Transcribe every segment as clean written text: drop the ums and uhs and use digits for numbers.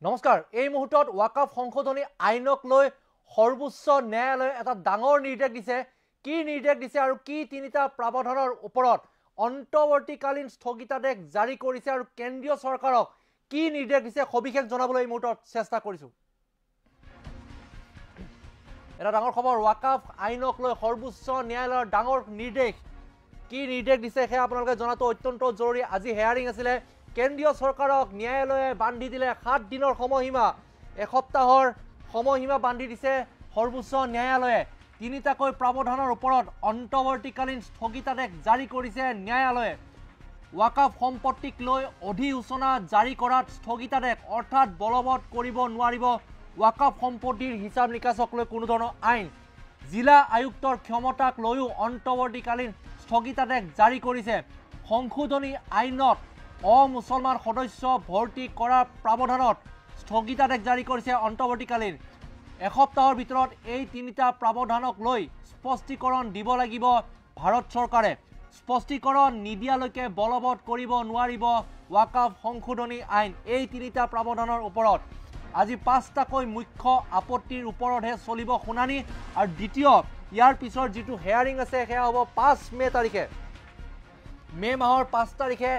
নমস্কাৰ। এই মুহূৰ্তত ৱাকাফ সংশোধনী আইনক লৈ সৰ্বোচ্চ ন্যায়ালয়ে এটা ডাঙৰ নিৰ্দেশ দিছে। কি নিৰ্দেশ দিছে আৰু কি তিনিটা প্ৰাৱধানৰ ওপৰত অন্তৱৰ্তীকালীন স্থগিতাদেশ জাৰি কৰিছে আৰু কেন্দ্ৰীয় চৰকাৰক কি নিৰ্দেশ দিছে সবিশেষ জনাবলৈ এই মুহূৰ্তত চেষ্টা কৰিছো। এটা ডাঙৰ খবৰ, ৱাকাফ আইনক লৈ সৰ্বোচ্চ ন্যায়ালয়ৰ ডাঙৰ নিৰ্দেশ। কি নিৰ্দেশ দিছে সেয়া আপোনালোকে জনাটো অত্যন্ত জৰুৰী। আজি হেয়াৰিং আছিলে। কেন্দ্ৰীয় চৰকাৰক ন্যায়ালয়ে বান্ধি দিলে 7 দিনৰ সময়সীমা। এসপ্তাহৰ সময়সীমা বান্ধি দিছে সৰ্বোচ্চ ন্যায়ালয়ে। তিনিটাকৈ প্ৰাৱধানৰ ওপৰত অন্তৱৰ্তীকালীন স্থগিতাদেশ জাৰি কৰিছে ন্যায়ালয়ে। ৱাকাফ সম্পত্তিক লৈ অধিসূচনা জাৰি কৰাত স্থগিতাদেশ, অৰ্থাৎ বলবৎ কৰিব নোৱাৰিব ৱাকাফ সম্পত্তিৰ হিচাপ নিকাচক লৈ কোনো ধৰণৰ আইন। জিলা আয়ুক্তৰ ক্ষমতাক লৈও অন্তৱৰ্তীকালীন স্থগিতাদেশ জাৰি কৰিছে। সংশোধনী আইনত অমুছলমান সদস্য ভৰ্তি কৰাৰ প্ৰাৱধানত স্থগিতাদেশ জাৰি কৰিছে অন্তৱৰ্তীকালীন। এসপ্তাহৰ ভিতৰত এই তিনিটা প্ৰাৱধানক লৈ স্পষ্টীকৰণ দিব লাগিব ভাৰত চৰকাৰে। স্পষ্টীকৰণ নিদিয়ালৈকে বলবৎ কৰিব নোৱাৰিব ৱাকাফ সংশোধনী আইন। এই তিনিটা প্ৰাৱধানৰ ওপৰত আজি 5টাকৈ মুখ্য আপত্তিৰ ওপৰতহে চলিব শুনানি। আৰু দ্বিতীয় ইয়াৰ পিছৰ যিটো হেয়াৰিং আছে সেয়া হ'ব 5 মে তাৰিখে। মে মাহৰ 5 তাৰিখে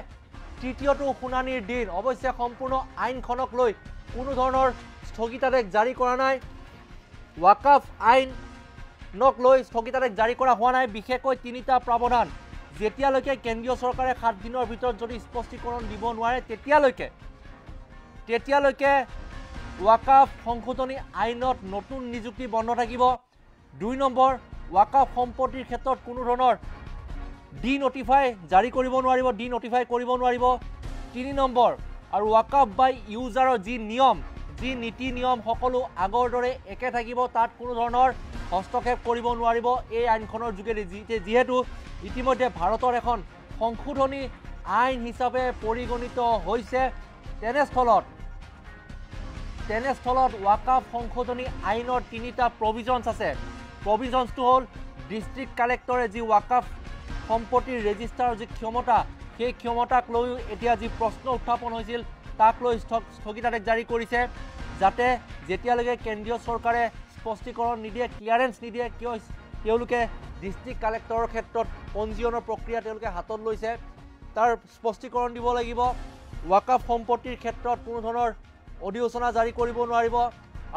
তৃতীয়টো শুনানিৰ দিন। অৱশ্যে সম্পূৰ্ণ আইনখনক লৈ কোনো ধৰণৰ স্থগিতাদেশ জাৰি কৰা নাই। ৱাকাফ আইনক লৈ স্থগিতাদেশ জাৰি কৰা হোৱা নাই। বিশেষকৈ তিনিটা প্ৰাৱধান যেতিয়ালৈকে কেন্দ্ৰীয় চৰকাৰে 7 দিনৰ ভিতৰত যদি স্পষ্টীকৰণ দিব নোৱাৰে তেতিয়ালৈকে ৱাকাফ সংশোধনী আইনত নতুন নিযুক্তি বন্ধ থাকিব। 2 নম্বৰ, ৱাকাফ সম্পত্তিৰ ক্ষেত্ৰত কোনো ধৰণৰ ডি নটিফাই জাৰি কৰিব নোৱাৰিব, ডি নটিফাই কৰিব নোৱাৰিব। 3 নম্বৰ, আৰু ৱাকাফ বাই ইউজাৰৰ যি নিয়ম, যি নীতি নিয়ম সকলো আগৰ দৰে একে থাকিব। তাত কোনো ধৰণৰ হস্তক্ষেপ কৰিব নোৱাৰিব এই আইনখনৰ যোগেদি। যিহেতু ইতিমধ্যে ভাৰতৰ এখন সংশোধনী আইন হিচাপে পৰিগণিত হৈছে। তেনেস্থলত ৱাকাফ সংশোধনী আইনৰ 3টা প্ৰভিজনছ আছে। প্ৰভিজনছটো হ'ল ডিষ্ট্ৰিক্ট কালেক্টৰে যি ৱাকাফ সম্পত্তিৰ ৰেজিষ্টাৰৰ যি ক্ষমতা, সেই ক্ষমতাক লৈও এতিয়া যি প্ৰশ্ন উত্থাপন হৈছিল তাক লৈ স্থগিতাদেশ জাৰি কৰিছে, যাতে যেতিয়ালৈকে কেন্দ্ৰীয় চৰকাৰে স্পষ্টীকৰণ নিদিয়ে, ক্লিয়াৰেন্স নিদিয়ে, কিয় তেওঁলোকে ডিষ্ট্ৰিক্ট কালেক্টৰৰ ক্ষেত্ৰত পঞ্জীয়নৰ প্ৰক্ৰিয়া তেওঁলোকে হাতত লৈছে, তাৰ স্পষ্টীকৰণ দিব লাগিব। ৱাকাফ সম্পত্তিৰ ক্ষেত্ৰত কোনো ধৰণৰ অধিসূচনা জাৰি কৰিব নোৱাৰিব।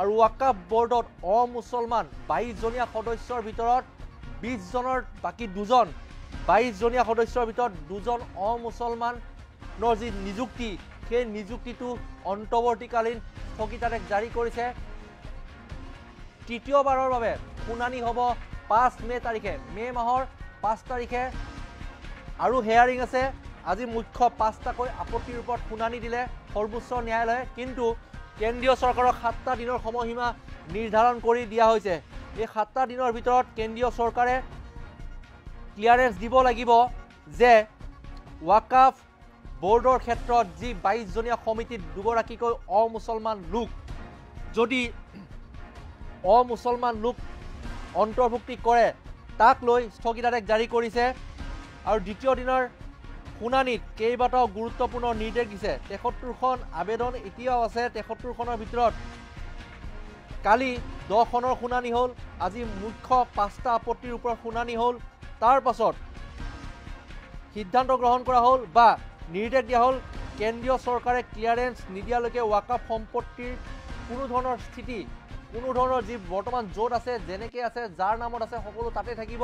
আৰু ৱাকাফ বৰ্ডত অমুছলমান 22জনীয়া সদস্যৰ ভিতৰত 20জনৰ বাকী 2জন 22জনীয়া সদস্যৰ ভিতৰত 2জন অমুছলমানৰ যি নিযুক্তি, সেই নিযুক্তিটো অন্তৱৰ্তীকালীন স্থগিতাদেশ জাৰি কৰিছে। তৃতীয়বাৰৰ বাবে শুনানি হ'ব 5 মে তাৰিখে। মে মাহৰ 5 তাৰিখে আৰু হেয়াৰিং আছে। আজি মুখ্য 5টাকৈ আপত্তিৰ ওপৰত শুনানি দিলে সৰ্বোচ্চ ন্যায়ালয়ে। কিন্তু কেন্দ্ৰীয় চৰকাৰক 7টা দিনৰ সময়সীমা নিৰ্ধাৰণ কৰি দিয়া হৈছে। এই 7টা দিনৰ ভিতৰত কেন্দ্ৰীয় চৰকাৰে ক্লিয়াৰেন্স দিব লাগিব যে ৱাকাফ বৰ্ডৰ ক্ষেত্ৰত যি 22জনীয়া সমিতিত 2গৰাকীকৈ অমুছলমান লোক, যদি অমুছলমান লোক অন্তৰ্ভুক্তি কৰে তাক লৈ স্থগিতাদেশ জাৰি কৰিছে। আৰু দ্বিতীয় দিনৰ শুনানিত কেইবাটাও গুৰুত্বপূৰ্ণ নিৰ্দেশ দিছে। 73খন আবেদন এতিয়াও আছে। 73খনৰ ভিতৰত কালি 10খনৰ শুনানি হ'ল। আজি মুখ্য 5টা আপত্তিৰ ওপৰত শুনানি হ'ল। তাৰ পাছত সিদ্ধান্ত গ্ৰহণ কৰা হ'ল বা নিৰ্দেশ দিয়া হ'ল কেন্দ্ৰীয় চৰকাৰে ক্লিয়াৰেন্স নিদিয়ালৈকে ৱাকাফ সম্পত্তিৰ কোনো ধৰণৰ স্থিতি, কোনো ধৰণৰ যি বৰ্তমান য'ত আছে, যেনেকৈ আছে, যাৰ নামত আছে সকলো তাতে থাকিব।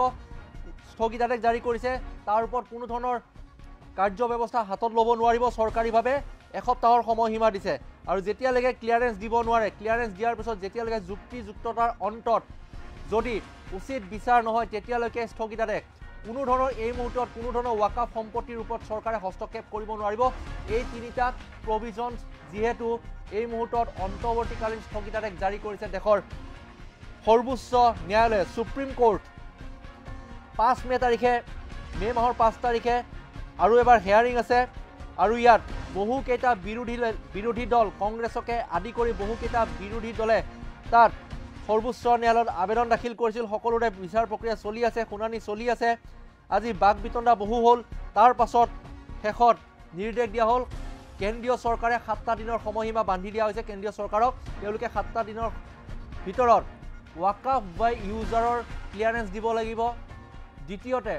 স্থগিতাদেশ জাৰি কৰিছে। তাৰ ওপৰত কোনো ধৰণৰ কাৰ্য ব্যৱস্থা হাতত ল'ব নোৱাৰিব চৰকাৰীভাৱে। এসপ্তাহৰ সময়সীমা দিছে। আৰু যেতিয়ালৈকে ক্লিয়াৰেন্স দিব নোৱাৰে, ক্লিয়াৰেন্স দিয়াৰ পিছত যেতিয়ালৈকে যুক্তিযুক্ততাৰ অন্তত যদি উচিত বিচাৰ নহয় তেতিয়ালৈকে স্থগিতাদেশ। কোনো ধৰণৰ এই মুহূৰ্তত কোনো ধৰণৰ ৱাকাফ সম্পত্তিৰ ওপৰত চৰকাৰে হস্তক্ষেপ কৰিব নোৱাৰিব। এই 3টা প্ৰভিজনছ যিহেতু এই মুহূৰ্তত অন্তৱৰ্তীকালীন স্থগিতাদেশ জাৰি কৰিছে দেশৰ সৰ্বোচ্চ ন্যায়ালয়ে, সুপ্ৰিম কোৰ্ট। 5 মে তাৰিখে, মে মাহৰ 5 তাৰিখে আৰু এবাৰ হেয়াৰিং আছে। আৰু ইয়াত বহুকেইটা বিৰোধী দল, কংগ্ৰেছকে আদি কৰি বহুকেইটা বিৰোধী দলে তাত সৰ্বোচ্চ ন্যায়ালয়ত আবেদন দাখিল কৰিছিল। সকলোৰে বিচাৰ প্ৰক্ৰিয়া চলি আছে, শুনানি চলি আছে। আজি বাক বিতণ্ডা বহু হ'ল। তাৰ পাছত শেষত নিৰ্দেশ দিয়া হ'ল কেন্দ্ৰীয় চৰকাৰে 7টা দিনৰ সময়সীমা বান্ধি দিয়া হৈছে কেন্দ্ৰীয় চৰকাৰক তেওঁলোকে 7টা দিনৰ ভিতৰত ৱাকাফ বাই ইউজাৰৰ ক্লিয়াৰেন্স দিব লাগিব দ্বিতীয়তে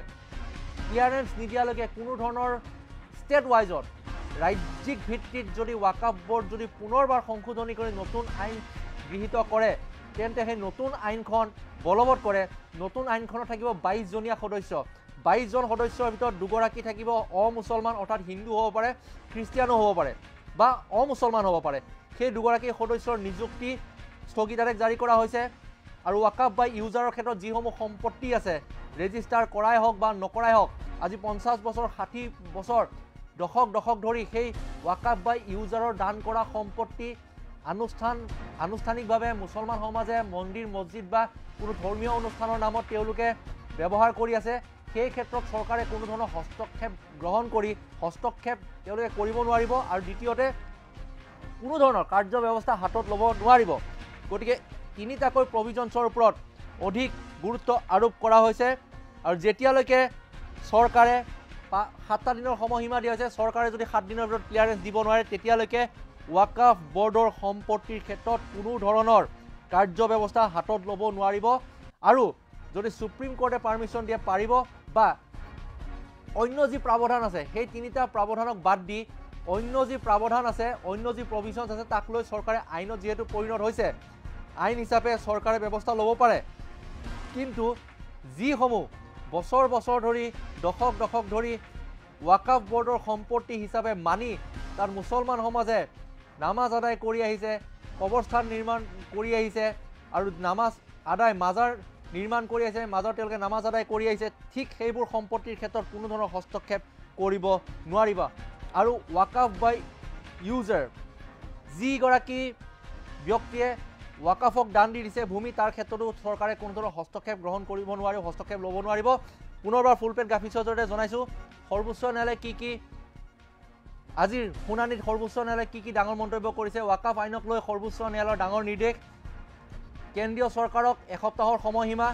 ক্লিয়াৰেন্স নিদিয়ালৈকে কোনো ধৰণৰ ষ্টেট ৱাইজত ৰাজ্যিক ভিত্তিত যদি ৱাকাফ বোৰ্ড যদি পুনৰবাৰ সংশোধনী কৰি নতুন আইন গৃহীত কৰে তেন্তে সেই নতুন আইনখন বলবৎ কৰে নতুন আইনখনত থাকিব 22 জনীয়া সদস্য 22 জন সদস্যৰ ভিতৰত দুগৰাকী থাকিব অমুছলমান অৰ্থাৎ হিন্দু হ'ব পাৰে খ্ৰীষ্টিয়ানো হ'ব পাৰে বা অমুছলমান হ'ব পাৰে সেই দুগৰাকী সদস্যৰ নিযুক্তি স্থগিতাদেশ জাৰি কৰা হৈছে আৰু ৱাকাফ বাই ইউজাৰৰ ক্ষেত্ৰত যিসমূহ সম্পত্তি আছে ৰেজিষ্টাৰ কৰাই হওক বা নকৰাই হওক আজি 50 বছৰ 60 বছৰ দশক ধৰি সেই ৱাকাফ বাই ইউজাৰৰ দান কৰা সম্পত্তি আনুষ্ঠানিকভাৱে মুছলমান সমাজে মন্দিৰ মছজিদ বা কোনো ধৰ্মীয় অনুষ্ঠানৰ নামত তেওঁলোকে ব্যৱহাৰ কৰি আছে সেই ক্ষেত্ৰত চৰকাৰে কোনো ধৰণৰ হস্তক্ষেপ গ্ৰহণ কৰি হস্তক্ষেপ তেওঁলোকে কৰিব নোৱাৰিব আৰু দ্বিতীয়তে কোনো ধৰণৰ কাৰ্য ব্যৱস্থা হাতত ল'ব নোৱাৰিব গতিকে তিনিটাকৈ প্ৰভিজনছৰ ওপৰত অধিক গুৰুত্ব আৰোপ কৰা হৈছে আৰু যেতিয়ালৈকে চৰকাৰে 7টা দিনৰ সময়সীমা দিয়া হৈছে চৰকাৰে যদি 7 দিনৰ ভিতৰত ক্লিয়াৰেন্স দিব নোৱাৰে তেতিয়ালৈকে ৱাকাফ বোৰ্ডৰ সম্পত্তিৰ ক্ষেত্ৰত কোনো ধৰণৰ কাৰ্য ব্যৱস্থা হাতত ল'ব নোৱাৰিব আৰু যদি সুপ্ৰিম কোৰ্টে পাৰ্মিশ্যন দিয়ে পাৰিব বা অন্য যি প্ৰাৱধান আছে সেই তিনিটা প্ৰাৱধানক বাদ দি অন্য যি প্ৰাৱধান আছে অন্য যি প্ৰভিজনছ আছে তাক লৈ চৰকাৰে আইনত যেহেতু পৰিণত হৈছে আইন হিচাপে চৰকাৰে ব্যৱস্থা ল'ব পাৰে কিন্তু যিসমূহ বছৰ ধৰি দশক ধৰি ৱাকাফ বোৰ্ডৰ সম্পত্তি হিচাপে মানি তাত মুছলমান সমাজে নামাজ আদায় কৰি আহিছে কবৰস্থান নিৰ্মাণ কৰি আহিছে আৰু নামাজ আদায় মাজাৰ নিৰ্মাণ কৰি আহিছে মাজাৰ তেওঁলোকে নামাজ আদায় কৰি আহিছে ঠিক সেইবোৰ সম্পত্তিৰ ক্ষেত্ৰত কোনো ধৰণৰ হস্তক্ষেপ কৰিব নোৱাৰিবা আৰু ৱাকাফ বাই ইউজাৰ যিগৰাকী ব্যক্তিয়ে ৱাকাফক দান দি দিছে ভূমি তাৰ ক্ষেত্ৰতো চৰকাৰে কোনো ধৰণৰ হস্তক্ষেপ গ্ৰহণ কৰিব নোৱাৰিব হস্তক্ষেপ ল'ব নোৱাৰিব পুনৰবাৰ ফুলপেট গ্ৰাফিক্সৰ জৰিয়তে জনাইছোঁ সৰ্বোচ্চ ন্যায়ালয়ে কি আজিৰ শুনানিত সৰ্বোচ্চ ন্যায়ালয়ে কি ডাঙৰ মন্তব্য কৰিছে ৱাকাফ আইনক লৈ সৰ্বোচ্চ ন্যায়ালয়ৰ ডাঙৰ নিৰ্দেশ কেন্দ্ৰীয় চৰকাৰক এসপ্তাহৰ সময়সীমা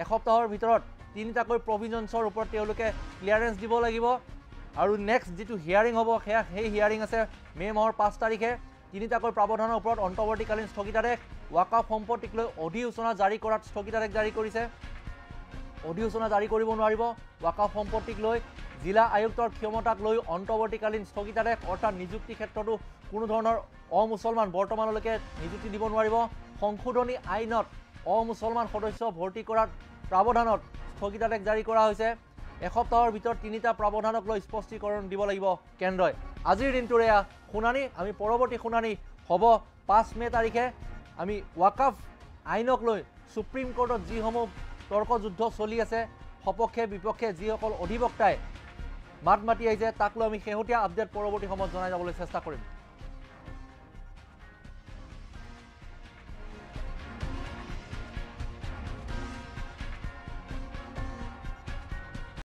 এসপ্তাহৰ ভিতৰত তিনিটাকৈ প্ৰভিজনছৰ ওপৰত তেওঁলোকে ক্লিয়াৰেন্স দিব লাগিব আৰু নেক্সট যিটো হিয়াৰিং হ'ব সেই হিয়াৰিং আছে মে' মাহৰ 5 তাৰিখে তিনিটাকৈ প্ৰাৱধানৰ ওপৰত অন্তৱৰ্তীকালীন স্থগিতাদেশ ৱাকাফ সম্পত্তিক লৈ অধিসূচনা জাৰি কৰাত স্থগিতাদেশ জাৰি কৰিছে অধিসূচনা জাৰি কৰিব নোৱাৰিব ৱাকাফ সম্পত্তিক লৈ জিলা আয়ুক্তৰ ক্ষমতাক লৈ অন্তৱৰ্তীকালীন স্থগিতাদেশ অৰ্থাৎ নিযুক্তি ক্ষেত্ৰতো কোনো ধৰণৰ অমুছলমান বৰ্তমানলৈকে নিযুক্তি দিব নোৱাৰিব সংশোধনী আইনত অমুছলমান সদস্য ভৰ্তি কৰাৰ প্ৰাৱধানত স্থগিতাদেশ জাৰি কৰা হৈছে এসপ্তাহৰ ভিতৰত তিনিটা প্ৰাৱধানক লৈ স্পষ্টীকৰণ দিব লাগিব কেন্দ্ৰই আজিৰ দিনটোৰ এয়া শুনানি আমি পৰৱৰ্তী শুনানি হ'ব 5 মে' তাৰিখে আমি ৱাকাফ আইনক লৈ সুপ্ৰিম কোৰ্টত যিসমূহ তৰ্কযুদ্ধ চলি আছে সপক্ষে বিপক্ষে যিসকল অধিবক্তাই মাত মাতি আহিছে তাক লৈ আমি শেহতীয়া আপডেট পৰৱৰ্তী সময়ত জনাই যাবলৈ চেষ্টা কৰিম